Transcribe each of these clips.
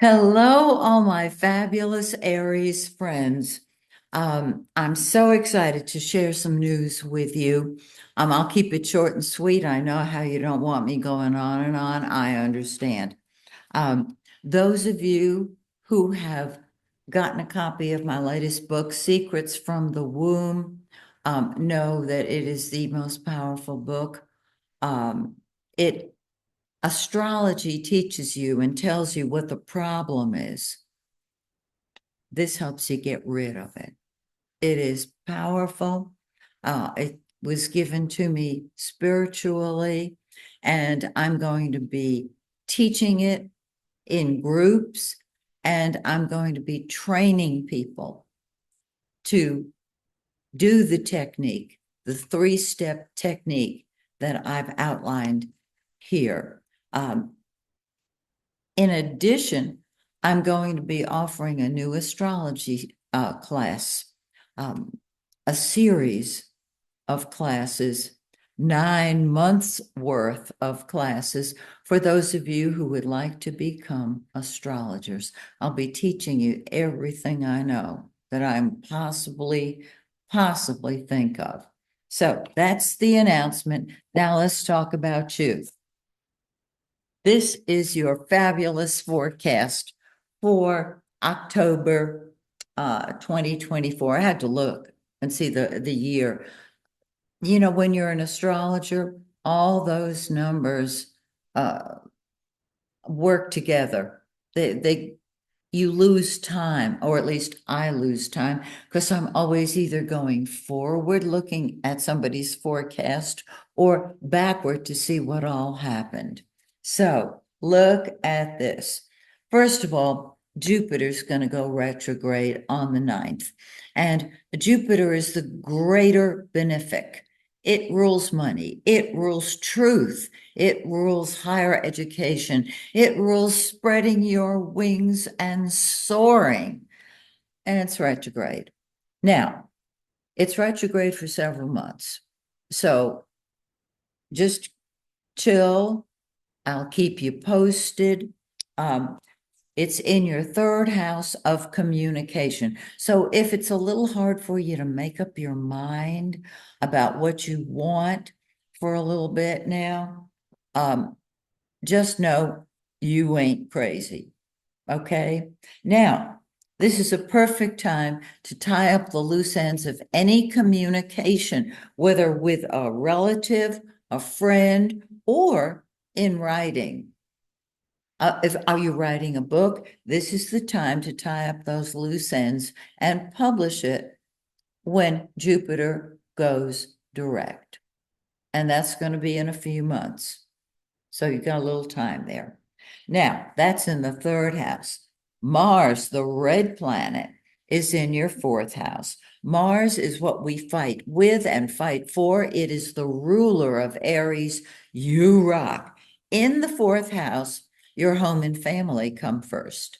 Hello, all my fabulous Aries friends. I'm so excited to share some news with you. I'll keep it short and sweet. I know how you don't want me going on and on. I understand. Those of you who have gotten a copy of my latest book, Secrets from the Womb, know that it is the most powerful book. It Astrology teaches you and tells you what the problem is. This helps you get rid of it. It is powerful. It was given to me spiritually, and I'm going to be teaching it in groups, and I'm going to be training people to do the technique, the three-step technique that I've outlined here. In addition, I'm going to be offering a new astrology class, a series of classes, 9 months worth of classes for those of you who would like to become astrologers. I'll be teaching you everything I know that I'm possibly think of. So that's the announcement. Now let's talk about you. This is your fabulous forecast for October 2024. I had to look and see the year. You know, when you're an astrologer, all those numbers uh, work together. They you lose time, or at least I lose time, because I'm always either going forward looking at somebody's forecast or backward to see what all happened. So look at this. First of all, Jupiter's going to go retrograde on the 9th. And Jupiter is the greater benefic. It rules money. It rules truth. It rules higher education. It rules spreading your wings and soaring. And it's retrograde. Now, it's retrograde for several months. So just chill. I'll keep you posted. It's in your third house of communication. So if it's a little hard for you to make up your mind about what you want for a little bit now, just know you ain't crazy. Okay. Now, this is a perfect time to tie up the loose ends of any communication, whether with a relative, a friend, or in writing. If are you writing a book? This is the time to tie up those loose ends and publish it when Jupiter goes direct. And that's going to be in a few months. So you've got a little time there. Now, that's in the third house. Mars, the red planet, is in your fourth house. Mars is what we fight with and fight for. It is the ruler of Aries. You rock. In the fourth house, your home and family come first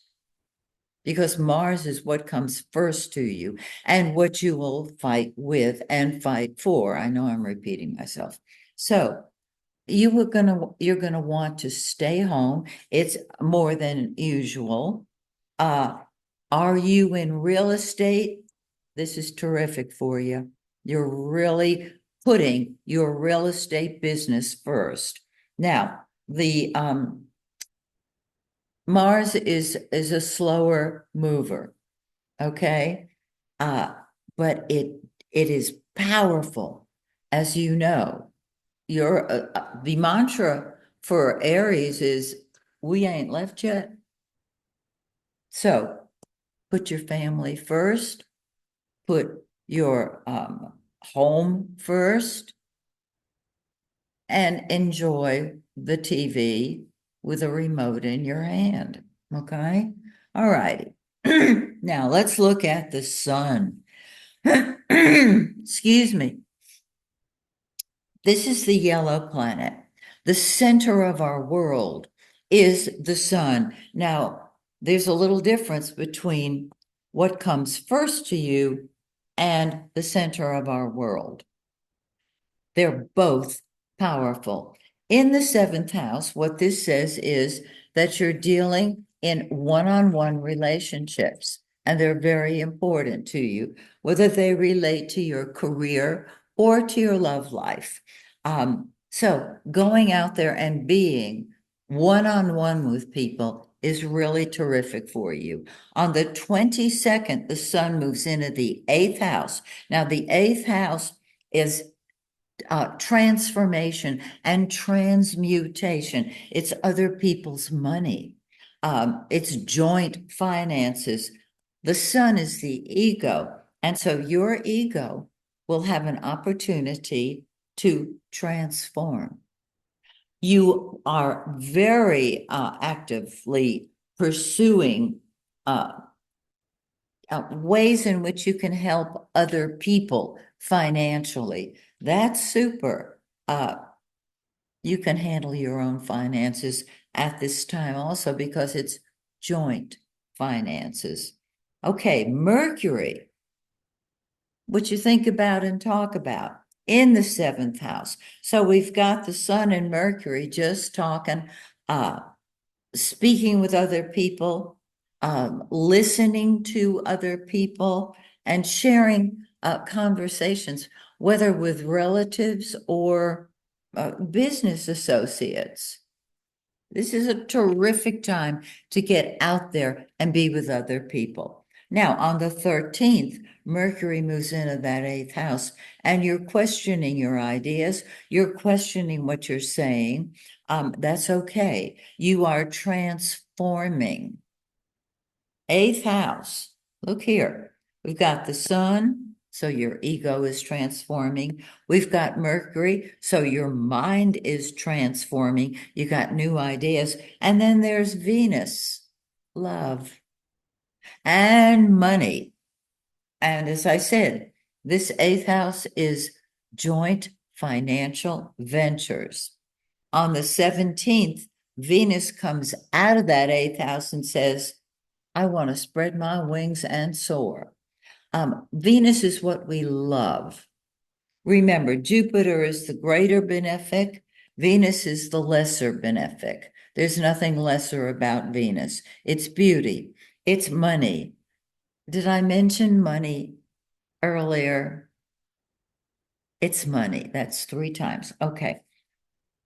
because Mars is what comes first to you and what you will fight with and fight for. I know I'm repeating myself. So you're gonna want to stay home. It's more than usual. Are you in real estate? This is terrific for you. You're really putting your real estate business first. Now, the Mars is a slower mover, okay? But it is powerful, as you know. The mantra for Aries is we ain't left yet. So put your family first, put your home first, and enjoy the TV with a remote in your hand. Okay. All righty. Now let's look at the sun. Excuse me. This is the yellow planet. The center of our world is the sun. Now, there's a little difference between what comes first to you and the center of our world. They're both powerful. In the seventh house, what this says is that you're dealing in one-on-one relationships, and they're very important to you, whether they relate to your career or to your love life. So going out there and being one-on-one with people is really terrific for you. On the 22nd, the sun moves into the eighth house. Now, the eighth house is transformation and transmutation. It's other people's money. It's joint finances. The sun is the ego. And so your ego will have an opportunity to transform. You are very actively pursuing ways in which you can help other people financially. That's super. You can handle your own finances at this time also because it's joint finances. Okay, Mercury, what you think about and talk about in the seventh house. So we've got the sun and Mercury just talking, speaking with other people, listening to other people, and sharing conversations, whether with relatives or business associates. This is a terrific time to get out there and be with other people. Now, on the 13th, Mercury moves into that eighth house, and you're questioning your ideas. You're questioning what you're saying. That's okay. You are transforming. Eighth house. Look here. We've got the sun, so your ego is transforming. We've got Mercury, so your mind is transforming. You got new ideas. And then there's Venus, love, and money. And as I said, this eighth house is joint financial ventures. On the 17th, Venus comes out of that eighth house and says, I want to spread my wings and soar. Venus is what we love. Remember, Jupiter is the greater benefic. Venus is the lesser benefic. There's nothing lesser about Venus. It's beauty. It's money. Did I mention money earlier? It's money. That's 3 times. Okay.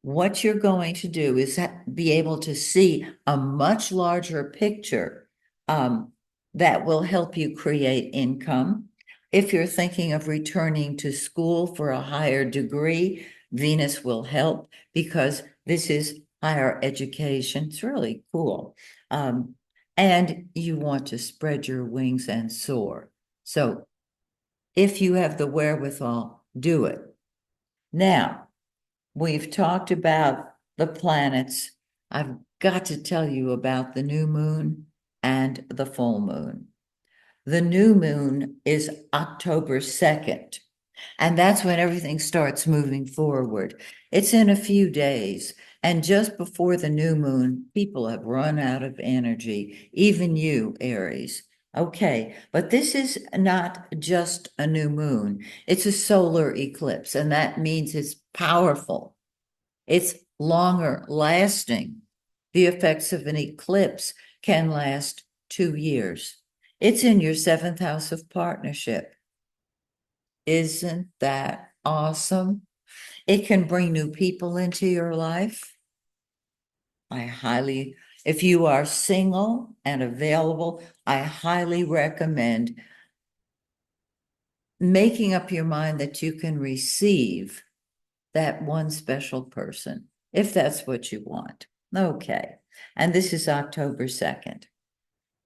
What you're going to do is be able to see a much larger picture that will help you create income. If you're thinking of returning to school for a higher degree, Venus will help because this is higher education. It's really cool. And you want to spread your wings and soar. So if you have the wherewithal, do it. Now, we've talked about the planets. I've got to tell you about the new moon and the full moon. The new moon is October 2nd, and that's when everything starts moving forward. It's in a few days, and just before the new moon, people have run out of energy, even you, Aries. Okay, but this is not just a new moon, it's a solar eclipse, and that means it's powerful. It's longer lasting. The effects of an eclipse can last 2 years. It's in your seventh house of partnership. Isn't that awesome? It can bring new people into your life. If you are single and available, I highly recommend making up your mind that you can receive that one special person, if that's what you want. Okay. And this is October 2nd.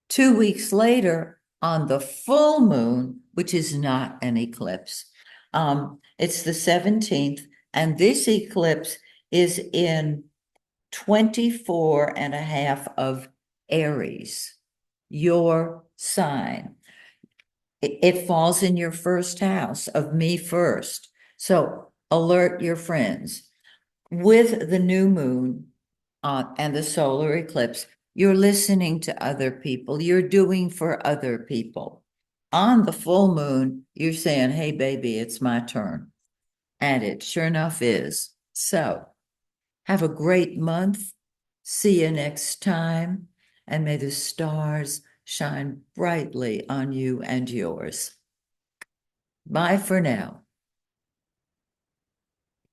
2 weeks later, on the full moon, which is not an eclipse, it's the 17th, and this eclipse is in 24 and a half of Aries, your sign. It falls in your first house of me first. So alert your friends. With the new moon and the solar eclipse, you're listening to other people. You're doing for other people. On the full moon, you're saying, hey, baby, it's my turn. And it sure enough is. So have a great month. See you next time. and may the stars shine brightly on you and yours. Bye for now.